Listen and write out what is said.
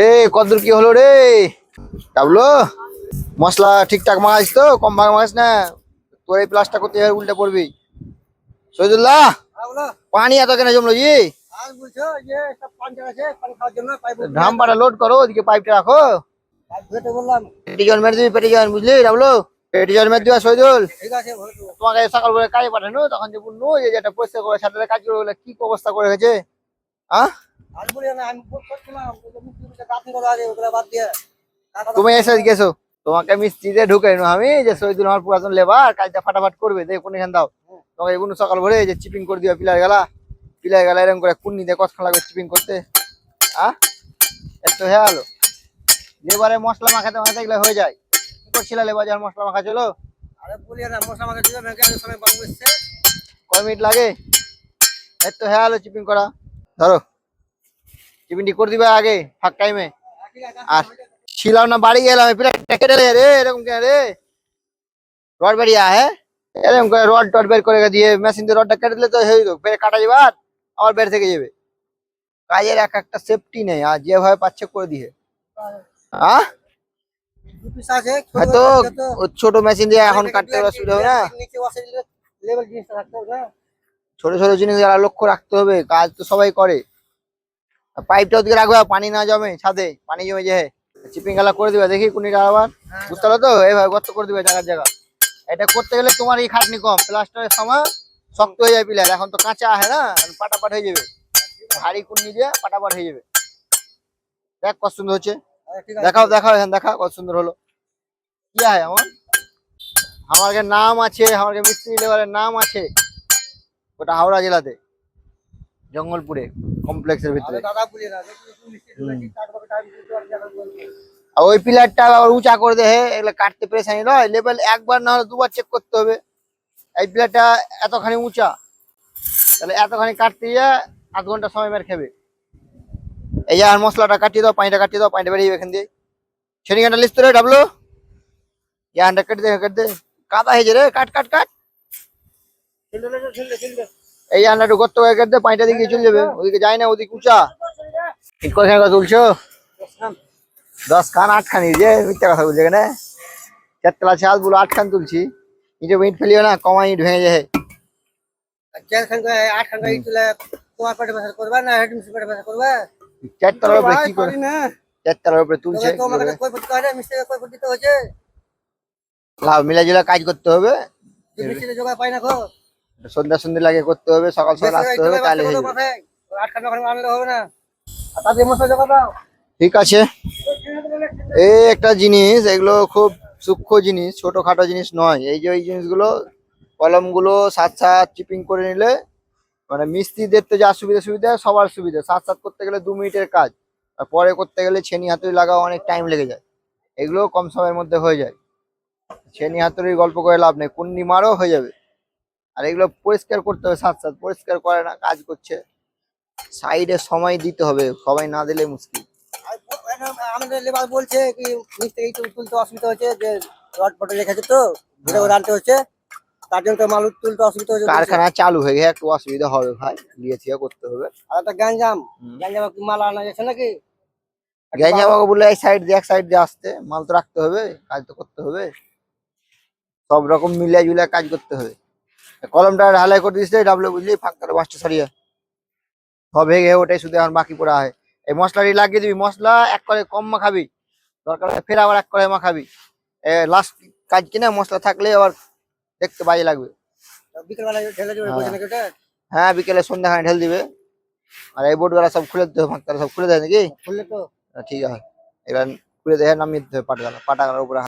এ কতদূর কি হলো রে ডাবলো? মশলা ঠিকঠাক মাখাইস তো? কম ভাগ মাখাস না, তোর এই প্লাসটা করতে যাবে উল্টে পড়বি। শহীদুল্লাহ, পানি এত কেন জমলো জি? ঢাম্পাটা লোড করো, ওদিকে পাইপটা রাখো। পেটি জল মেরে দিবি, পেটি জল, বুঝলি ডাবলো? পেটি জল মেরে দিবা শহীদুল। তোমাকে সকাল করে কাজে পাঠানো, তখন যে বললো যে যেটা পরিষ্কার করে সাথে কাজ করে, কি অবস্থা করে গেছে। হ্যাঁ, তুমি এসে গেছো, তোমাকে মিস্ত্রিতে ঢুকে আমি যে শহীদুল আমার পুরাতন লেবার, কাজটা ফাটাফাট করবে, দেখো কোন এখান দাও। তোমাকে এগুলো সকাল ভরে যে চিপিং করে দিবা পিলার গেলা এরকম করে কুন্নি দিয়ে কতক্ষণ লাগবে চিপিং করতে। একটু হয়ে গেলো লেবারে মশলা মাখাতে মাখাতে এগুলো হয়ে যায়। কি করছিল লেবার যখন মশলা মাখা ছিল? কয় মিনিট লাগে? একটু হয়ে গেলো চিপিং করা। ধরো চিপিংটি করে দিবা আগে ফাঁক টাইমে। আর ছিলাম না, বাড়ি গেলাম, প্লেটটা কেটে রে এরকম কেন রে? রড বেরিয়ে হ্যাঁ, এরকম করে রড টড বের করে দিয়ে মেশিন দিয়ে রডটা কেটে দিলে তো হয়ে যাবে, বের কাটা যাবে আর আবার বের থেকে যাবে। কাজের এক একটা সেফটি নেই, আর যেভাবে পাচ্ছে করে দিয়ে। হয়তো ছোট মেশিন দিয়ে এখন কাটতে অসুবিধা হবে না। ছোট ছোট জিনিস লক্ষ্য রাখতে হবে, কাজ তো সবাই করে। পাইপটা ওদিকে রাখবে, পানি না জমে, ছাদে পানি জমে যায়। চিপিং গালা করে দিবে, দেখি কোনটা আবার বুঝতে পারলো তো? এইভাবে গর্ত করে দিবে জায়গার জায়গা। এটা করতে গেলে তোমার এই খাটনি কম, প্লাস্টারের সময় শক্ত হয়ে যায় পিলার, এখন তো কাঁচা আছে না, পাটাপাট হয়ে যাবে। ভারী কুন্নি দিয়ে পাটাপাট হয়ে যাবে। দেখ কত সুন্দর হচ্ছে, দেখাও দেখাও এখানে, দেখা কত সুন্দর হলো। কি হয় আমার নাম আছে, আমার মিস্ত্রি লেবারের নাম আছে, ওটা হাওড়া জেলাতে জঙ্গলপুরে কমপ্লেক্সের ভিতরে। ওই পিলারটা আবার উঁচা করে দেয়, এগুলো কাটতে পেরেছানি নয়, লেভেল একবার না হলে দুবার চেক করতে হবে। এই পিলারটা এতখানি উঁচা, তাহলে এতখানি কাটতে গিয়ে আধ ঘন্টা সময় বের খাবে। এই আর মশলাটা কাটিয়ে দাও, পানিটা কাটিয়ে দাও, পানিটা বেরিয়ে এখান দিয়ে। সেদিনটা লিস্ট রে ডাবলো, ইয়ানটা কেটে দে, কেটে দে, কাদা হয়েছে রে, কাট কাট কাট। এই আন্ডা একটু গর্ত করে কেটে দে, পানিটা দিকে চলে যাবে, ওদিকে যায় না, ওদিকে উঁচা। ঠিক করে তুলছো 10 খান 8 খানি যে মিথ্যা কথা বলছে এখানে। 4 তলা ছাদ বলো 8 খান তুলছি, ইটে ইট ফেলিও না, কমা ইট ভেঙে যায়। 4 তলার উপরে কি করে? 4 তলার উপরে তুলছে, লাভ মিলাজুলা কাজ করতে হবে। সন্ধ্যা সন্ধ্যা লাগে করতে হবে, সকাল সকাল আসতে হবে, তাহলে ঠিক আছে। এই একটা জিনিস, এগুলো খুব সূক্ষ্ম জিনিস, ছোটখাটো জিনিস নয়। এই যে এই জিনিসগুলো, কলমগুলো সাত সাত চিপিং করে নিলে মানে মিস্ত্রিদের তো যা সুবিধা সবার সুবিধা। সাত সাত করতে গেলে 2 মিনিটের কাজ, আর পরে করতে গেলে ছেনি হাতুড়ি লাগাও, অনেক টাইম লেগে যায়। এগুলো কম সময়ের মধ্যে হয়ে যায়। ছেনি হাতুড়ির গল্প করে লাভ নেই, কুন্নি মারও হয়ে যাবে। আর এগুলো পরিষ্কার করতে হবে, সাত সাত পরিষ্কার করে না, কাজ করছে সাইডে সময় দিতে হবে, সময় না দিলে মুশকিল। আমাদের লেবার বলছে কি মিস্ত্রি তুলতে অসুবিধা হচ্ছে, যে রড ফটো রেখেছে তো আনতে হচ্ছে, তার জন্য তো মাল তুলতে অসুবিধা হচ্ছে। কারখানা চালু হয়ে গেছে, একটু অসুবিধা হবে ভাই, দিয়ে থিয়ে করতে হবে। আর একটা গ্যাঞ্জাম মাল আনা যাচ্ছে নাকি? গ্যাঞ্জাম বলে এই সাইড দিয়ে এক সাইড দিয়ে আসতে, মাল তো রাখতে হবে, কাজ তো করতে হবে, সব রকম মিলিয়ে জুলিয়ে কাজ করতে হবে। কলমটা ঢালাই করে দিচ্ছে ডাবলে, বুঝলি, ফাঁক করে মাছটা সারিয়ে সব ভেঙে ওটাই শুধু এখন বাকি পড়া হয়। এই মশলাটি লাগিয়ে দিবি, মশলা এক করে কম মাখাবি, দরকার ফের আবার এক করে মাখাবি। লাস্ট কাজ কিনা মশলা থাকলে আবার দেখতে বাজে লাগবে। হ্যাঁ, বিকেলে সন্ধ্যাখানে ঢেলে দিবে। আর এই বোর্ডগুলো সব খুলে দিতে হবে, ফাঁকটা সব খুলে দেয় নাকি? খুললে তো ঠিক আছে, এবার খুলে দেয়, নামিয়ে দিতে হবে পাটাগার উপরে।